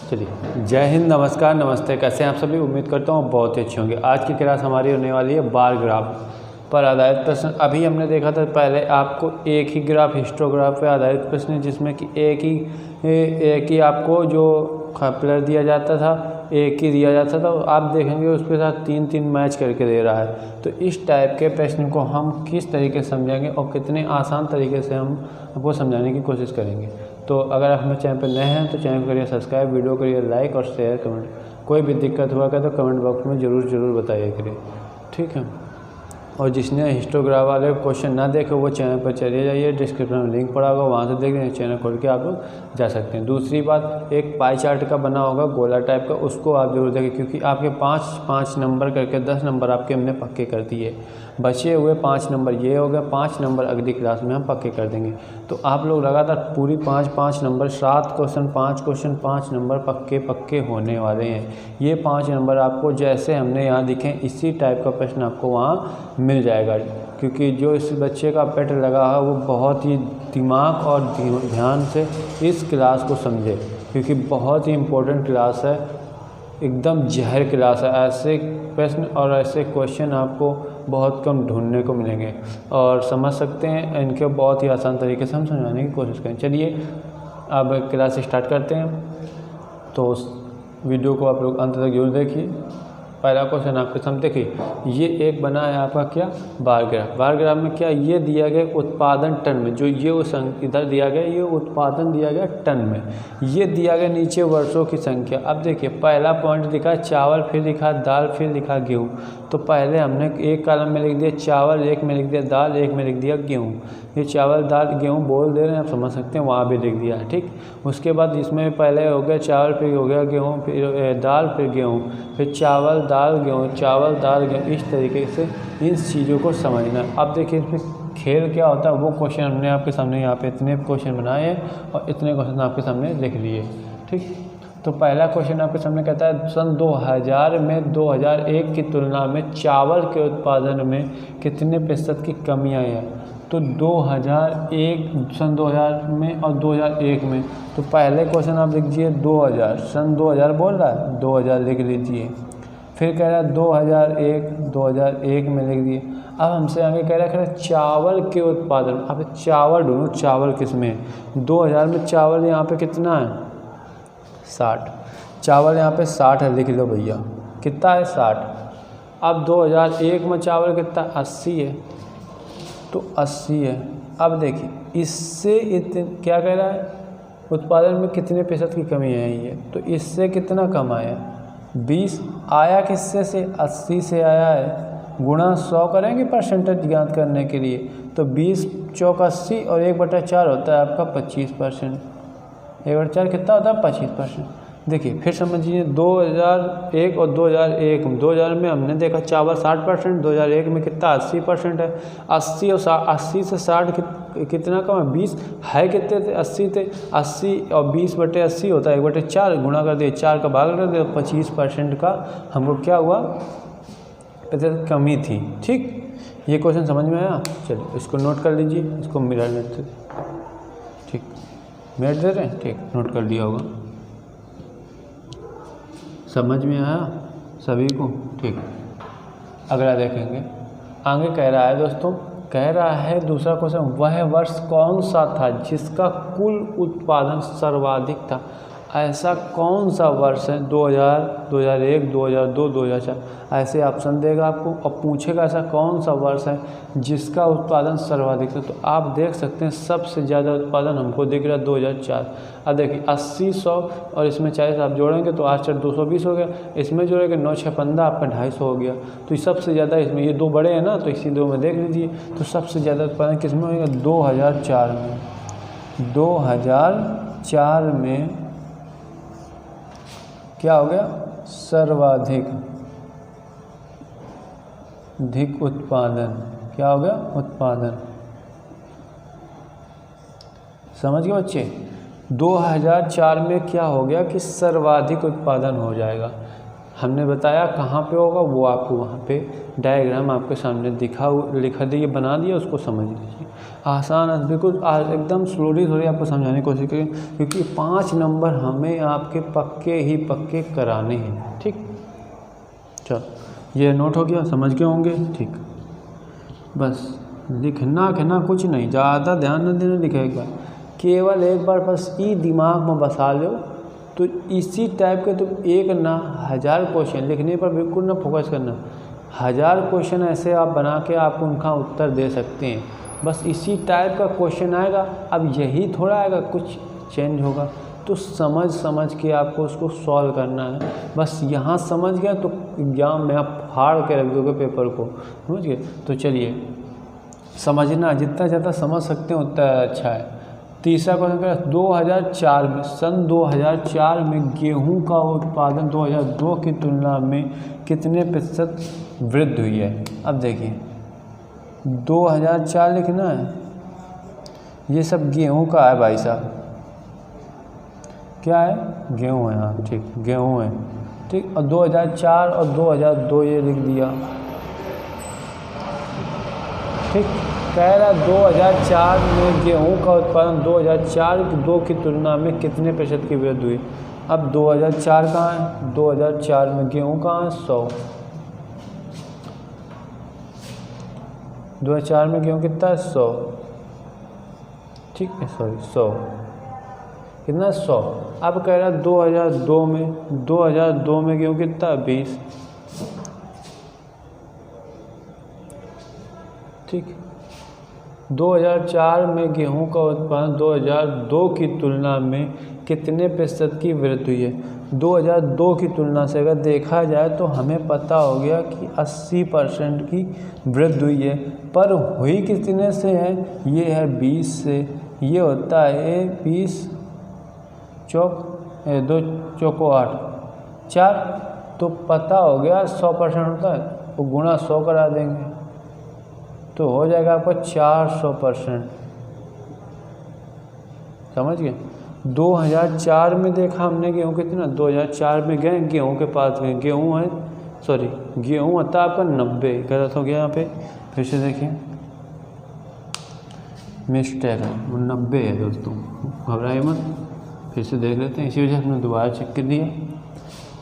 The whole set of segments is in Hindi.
चलिए, जय हिंद, नमस्कार, नमस्ते। कैसे हैं आप सभी? उम्मीद करता हूँ बहुत ही अच्छे होंगे। आज की क्लास हमारी होने वाली है बार ग्राफ पर आधारित प्रश्न। अभी हमने देखा था पहले आपको एक ही ग्राफ हिस्टोग्राफ पर आधारित प्रश्न, जिसमें कि एक ही आपको जो कपलर दिया जाता था, एक ही दिया जाता था। आप देखेंगे उसके साथ तीन तीन मैच करके दे रहा है। तो इस टाइप के प्रश्न को हम किस तरीके से समझेंगे और कितने आसान तरीके से हम आपको समझाने की कोशिश करेंगे। तो अगर आप हमारे चैनल पर नए हैं तो चैनल को करिए सब्सक्राइब, वीडियो करिए लाइक और शेयर, कमेंट। कोई भी दिक्कत हुआ करे तो कमेंट बॉक्स में ज़रूर बताइए करिए, ठीक है। और जिसने हिस्टोग्राफ वाले क्वेश्चन ना देखे वो चैनल पर चले जाइए, डिस्क्रिप्शन में लिंक पड़ा होगा, वहाँ से देख लें, चैनल खोल के आप लोग जा सकते हैं। दूसरी बात, एक पाई चार्ट का बना होगा गोला टाइप का, उसको आप जरूर देखें, क्योंकि आपके 5 नंबर करके 10 नंबर आपके हमने पक्के कर दिए। बचे हुए 5 नंबर ये हो गया, 5 नंबर अगली क्लास में हम पक्के कर देंगे। तो आप लोग लगातार पूरी 5 नंबर 7 क्वेश्चन 5 नंबर पक्के होने वाले हैं। ये 5 नंबर आपको जैसे हमने यहाँ दिखे इसी टाइप का प्रश्न आपको वहाँ मिल जाएगा, क्योंकि जो इस बच्चे का पेट लगा है वो बहुत ही दिमाग और ध्यान से इस क्लास को समझे, क्योंकि बहुत ही इम्पोर्टेंट क्लास है, एकदम जहर क्लास है। ऐसे प्रश्न और ऐसे क्वेश्चन आपको बहुत कम ढूंढने को मिलेंगे और समझ सकते हैं। इनके बहुत ही आसान तरीके से हम समझाने की कोशिश करें। चलिए अब क्लास स्टार्ट करते हैं। तो उस वीडियो को आप लोग अंत तक जरूर देखिए। पहला क्वेश्चन आपके सामने देखिए, ये एक बना है आपका क्या बार ग्राफ। बार ग्राफ में क्या ये दिया गया उत्पादन टन में, जो ये उस इधर दिया गया ये उत्पादन दिया गया टन में, ये दिया गया नीचे वर्षों की संख्या। अब देखिए पहला पॉइंट दिखा चावल, फिर लिखा दाल, फिर लिखा गेहूँ। तो पहले हमने एक कॉलम में लिख दिया चावल, एक में लिख दिया दाल, एक में लिख दिया गेहूँ। ये चावल दाल गेहूँ बोल दे रहे हैं, आप समझ सकते हैं, वहाँ भी लिख दिया है, ठीक। उसके बाद इसमें पहले हो गया चावल, फिर हो गया गेहूँ, फिर दाल, फिर गेहूँ, फिर चावल दाल गेहूँ, चावल दाल गेहूँ। इस तरीके से इन चीज़ों को समझना है। अब देखिए इसमें खेल क्या होता है वो क्वेश्चन हमने आपके सामने यहाँ पे इतने क्वेश्चन बनाए हैं और इतने क्वेश्चन आपके सामने लिख लिए, ठीक। तो पहला क्वेश्चन आपके सामने कहता है सन 2000 में 2001 की तुलना में चावल के उत्पादन में कितने प्रतिशत की कमी आई है। तो 2001 सन 2000 में और 2001 में, तो पहले क्वेश्चन आप लिख लीजिए 2000, सन 2000 बोल रहा है 2000 लिख लीजिए। फिर कह रहा है 2001 में लिख दिए। अब हमसे आगे कह रहा है चावल के उत्पादन। अब चावल ढूंढो, चावल किस में है। 2000 में चावल यहाँ पे कितना है 60, चावल यहाँ पे 60 है, लिख लो भैया कितना है 60। अब 2001 में चावल कितना 80 है, तो 80 है। अब देखिए इससे क्या कह रहा है उत्पादन में कितने प्रतिशत की कमी आई है, तो इससे कितना कम आया 20 आया, किससे से 80 से आया है, गुणा 100 करेंगे परसेंटेज ज्ञात करने के लिए। तो 20 चौक 80 और 1/4 होता है आपका 25%। 1/4 कितना होता है 25%। देखिए फिर समझिए 2001 और 2000 में हमने देखा चावल 60%, 2001 में कितना 80% है। 80 से 60 कितना कम है 20 है, कितने थे 80 थे, 80 और 20/80 होता है 1/4, गुणा कर दिए 4 का भाग कर दिया, 25% का हमको क्या हुआ प्रतिशत कमी थी, ठीक। ये क्वेश्चन समझ में आया। चलिए इसको नोट कर लीजिए, इसको मिरर में ठीक मिनट दे रहे हैं, ठीक, नोट कर लिया होगा। समझ में आया सभी को, ठीक। अगला देखेंगे, आगे कह रहा है दोस्तों, कह रहा है दूसरा क्वेश्चन, वह वर्ष कौन सा था जिसका कुल उत्पादन सर्वाधिक था। ऐसा कौन सा वर्ष है 2000, 2001, 2002, 2004, ऐसे ऑप्शन देगा आपको और पूछेगा ऐसा कौन सा वर्ष है जिसका उत्पादन सर्वाधिक है। तो आप देख सकते हैं सबसे ज़्यादा उत्पादन हमको दिख रहा है 2004। अब देखिए 80, 100 और इसमें 40 आप जोड़ेंगे तो 8 4 220 हो गया, इसमें जोड़ेंगे 9 6 15 आपका 250 हो गया। तो सबसे ज़्यादा इसमें ये दो बड़े हैं ना, तो इसी दो में देख लीजिए। तो सबसे ज़्यादा उत्पादन किस में होगा 2004 में। 2004 में क्या हो गया सर्वाधिक उत्पादन, क्या हो गया उत्पादन, समझ गए बच्चे। 2004 में क्या हो गया कि सर्वाधिक उत्पादन हो जाएगा। हमने बताया कहाँ पे होगा, वो आपको वहाँ पे डायग्राम आपके सामने लिखा दिए बना दिया, उसको समझ लीजिए। आसान है, बिल्कुल एकदम स्लोली थोड़ी आपको समझाने की कोशिश करें, क्योंकि 5 नंबर हमें आपके पक्के ही पक्के कराने हैं। ठीक, चलो ये नोट हो गया, समझ गए होंगे। ठीक, बस लिखना कुछ नहीं, ज़्यादा ध्यान न देना लिखेगा, केवल एक बार बस ई दिमाग में बसा लो। तो इसी टाइप के तुम एक ना 1000 क्वेश्चन लिखने पर बिल्कुल ना फोकस करना, 1000 क्वेश्चन ऐसे आप बना के आप उनका उत्तर दे सकते हैं। बस इसी टाइप का क्वेश्चन आएगा, अब यही थोड़ा आएगा, कुछ चेंज होगा, तो समझ के आपको उसको सॉल्व करना है। बस यहाँ समझ गया तो एग्जाम में आप फाड़ के रख दोगे पेपर को, समझ गए। तो चलिए समझना, जितना ज़्यादा समझ सकते हैं उतना अच्छा है। तीसरा क्वेश्चन 2004 में, सन 2004 में गेहूं का उत्पादन 2002 की तुलना में कितने प्रतिशत वृद्धि हुई है। अब देखिए 2004 लिखना है, ये सब गेहूं का है भाई साहब, क्या है, गेहूं है, हाँ ठीक, गेहूं है। ठीक, और 2004 और 2002 ये लिख दिया। ठीक, कह रहा 2004 में गेहूं का उत्पादन 2002 की तुलना में कितने प्रतिशत की वृद्धि हुई। अब 2004 कहाँ है, 2004 में गेहूं कहाँ है, 100। 2004 में गेहूं कितना है, 100। ठीक है, सॉरी 100 कितना, 100। अब कह रहा 2002 में गेहूं कितना है, 20। ठीक, 2004 में गेहूं का उत्पादन 2002 की तुलना में कितने प्रतिशत की वृद्धि हुई है। 2002 की तुलना से अगर देखा जाए तो हमें पता हो गया कि 80% की वृद्धि हुई है, पर हुई कितने से है, ये है 20 से। ये होता है 20 चौक 2 चौको 8 4, तो पता हो गया 100% होता है, वो गुणा 100 करा देंगे तो हो जाएगा आपका 400%। समझ गए। 2004 में देखा हमने गेहूँ कितना, 2004 में गए गेहूँ के पास गए, गेहूँ है, सॉरी गेहूँ होता आपका 90, गलत हो गया यहाँ पे, फिर से देखिए मिस्टेक है, 90 है दोस्तों, घबराइए मत, फिर से देख लेते हैं, इसी वजह से हमने दोबारा चेक कर दिया।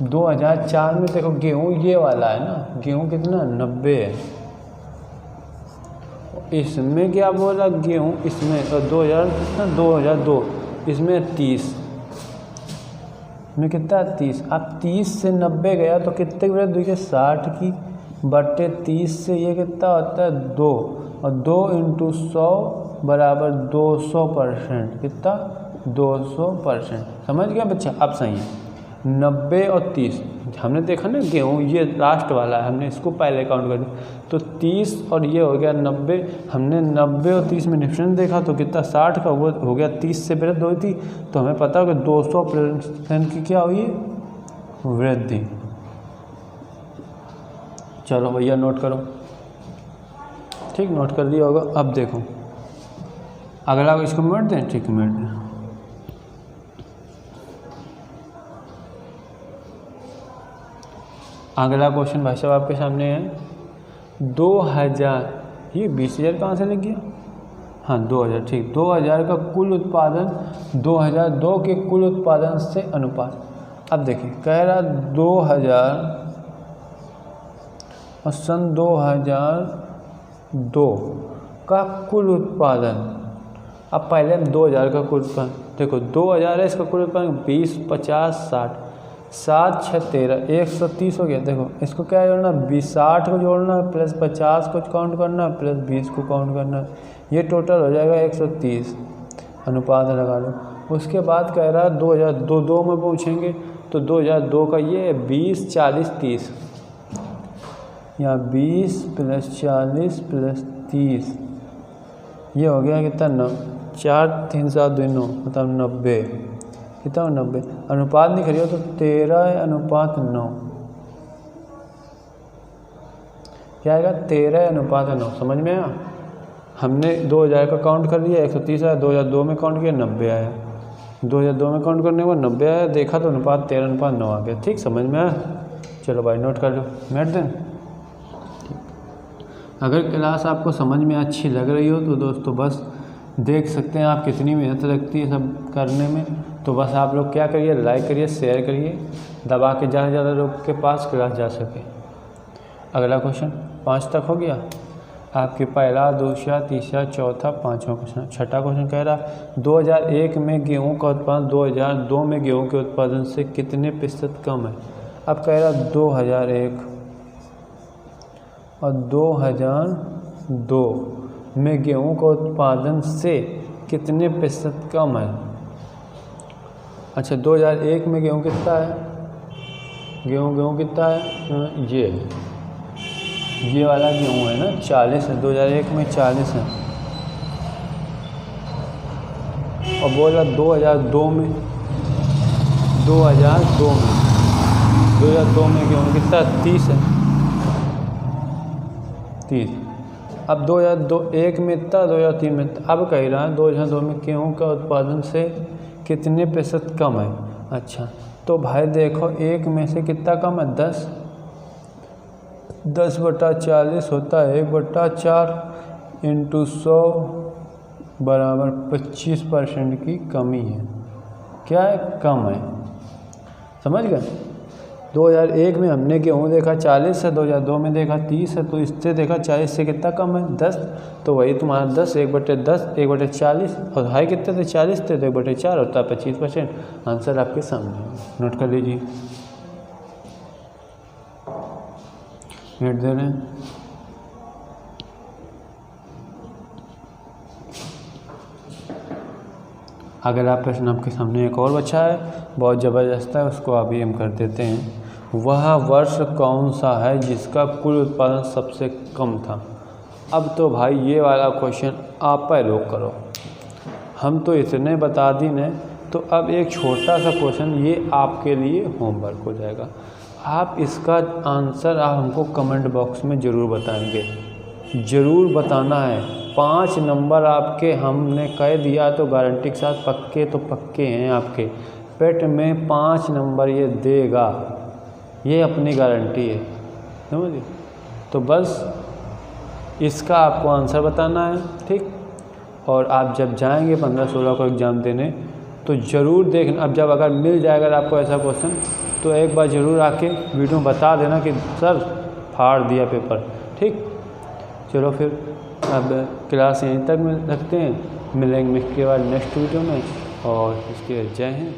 2004 में देखो गेहूँ ये वाला है ना, गेहूँ कितना 90 है, इसमें क्या बोला गेहूँ, इसमें 2000 कितना 2002, इसमें 30 में कितना 30। अब 30 से 90 गया तो कितने की वृद्धि हुई है, 60 की, बटे 30 से ये कितना होता है 2, और 2 × 100 बराबर 200%, कितना 200%। समझ गया बच्चा। अब सही है, 90 और 30 हमने देखा ना, गेहूँ ये लास्ट वाला है, हमने इसको पहले काउंट कर दिया, तो 30 और ये हो गया 90, हमने 90 और 30 में डिफरेंस देखा तो कितना 60 का हो गया, 30 से वृद्धि हुई थी, तो हमें पता हो कि 200% की क्या हुई है, वृद्धि। चलो भैया नोट करो। ठीक, नोट कर लिया होगा। अब देखो अगला इसको मिनट दें, ठीक मिनट दें। अगला क्वेश्चन भाई साहब आपके सामने है 2000, ये 20,000 कहाँ से लग गया, हाँ 2000, ठीक, 2000 का कुल उत्पादन 2002 के कुल उत्पादन से अनुपात। अब देखिए कह रहा 2000 और सन 2002 का कुल उत्पादन। अब पहले हम 2000 का कुल उत्पादन देखो, 2000 है, इसका कुल उत्पादन 20, 50, 60, 7, 6, 13, 130 हो गया। देखो इसको क्या जोड़ना, 60 को जोड़ना है, प्लस 50 को काउंट करना है, प्लस 20 को काउंट करना है, ये टोटल हो जाएगा 130, अनुपात लगा लो। उसके बाद कह रहा है 2002 में पूछेंगे तो 2002 का ये है 20, 40, 30, यहाँ 20 + 40 + 30, ये हो गया कितना 4, 3, 7, 2, 9, मतलब 90, कितना 90। अनुपात नहीं करिए तो 13:9, क्या आएगा 13:9। समझ में आया। हमने 2000 का काउंट कर लिया, 130 आया, 2002 में काउंट किया 90 आया, 2002 में काउंट करने के बाद 90 आया, देखा तो अनुपात 13:9 आ गया। ठीक, समझ में आया। चलो भाई नोट कर लो, मिनट दें। अगर क्लास आपको समझ में अच्छी लग रही हो तो दोस्तों बस देख सकते हैं आप कितनी मेहनत लगती है सब करने में। तो बस आप लोग क्या करिए, लाइक करिए, शेयर करिए, दबा के ज़्यादा से ज़्यादा लोग के पास क्लास जा सके। अगला क्वेश्चन 5 तक हो गया आपके, पहला, दूसरा, तीसरा, चौथा, पाँचवा क्वेश्चन। छठा क्वेश्चन कह रहा 2001 में गेहूं का उत्पादन 2002 में गेहूं के उत्पादन से कितने % कम है। अब कह रहा 2001 और 2002 में गेहूं का उत्पादन से कितने % कम है। अच्छा 2001 में गेहूं कितना है, गेहूं कितना है, ये वाला गेहूं है ना 40 है, 2001 में 40 है। और बोला 2002 में 2002 में गेहूं कितना 30 है, 30। अब 2001 में इतना, 2003 में इतना। अब कह रहा है 2002 में गेहूं का उत्पादन से कितने % कम है। अच्छा तो भाई देखो, एक में से कितना कम है, 10, 10/40 होता है 1/4 × 100 बराबर 25% की कमी है। क्या है, कम है। समझ गए। 2001 में हमने गेहूँ देखा 40 है, 2002 में देखा 30 है, तो इससे देखा 40 से कितना कम है, 10। तो वही तुम्हारा 10, 1/10, 1/40 और हाई कितने थे, 40 थे, तो 1/4 होता है 25%। आंसर आपके सामने, नोट कर लीजिए, नोट दे रहे हैं। अगर आप प्रश्न आपके सामने एक और बचा है, बहुत ज़बरदस्त है, उसको अभी हम कर देते हैं। वह वर्ष कौन सा है जिसका कुल उत्पादन सबसे कम था। अब तो भाई ये वाला क्वेश्चन आप पर लोग करो, हम तो इतने बता दी न। तो अब एक छोटा सा क्वेश्चन ये आपके लिए होमवर्क हो जाएगा। आप इसका आंसर आप हमको कमेंट बॉक्स में ज़रूर बताएंगे, ज़रूर बताना है। 5 नंबर आपके हमने कह दिया तो गारंटी के साथ पक्के तो पक्के हैं, आपके पेट में 5 नंबर ये देगा, ये अपनी गारंटी है, समझिए। तो बस इसका आपको आंसर बताना है, ठीक। और आप जब जाएंगे 15-16 को एग्ज़ाम देने तो ज़रूर देखना। अब जब अगर मिल जाएगा आपको ऐसा क्वेश्चन तो एक बार ज़रूर आके वीडियो में बता देना कि सर फाड़ दिया पेपर, ठीक। चलो फिर अब क्लास यहीं तक रखते हैं, मिलेंगे इसके बाद नेक्स्ट वीडियो में। और इसके जय हिंद।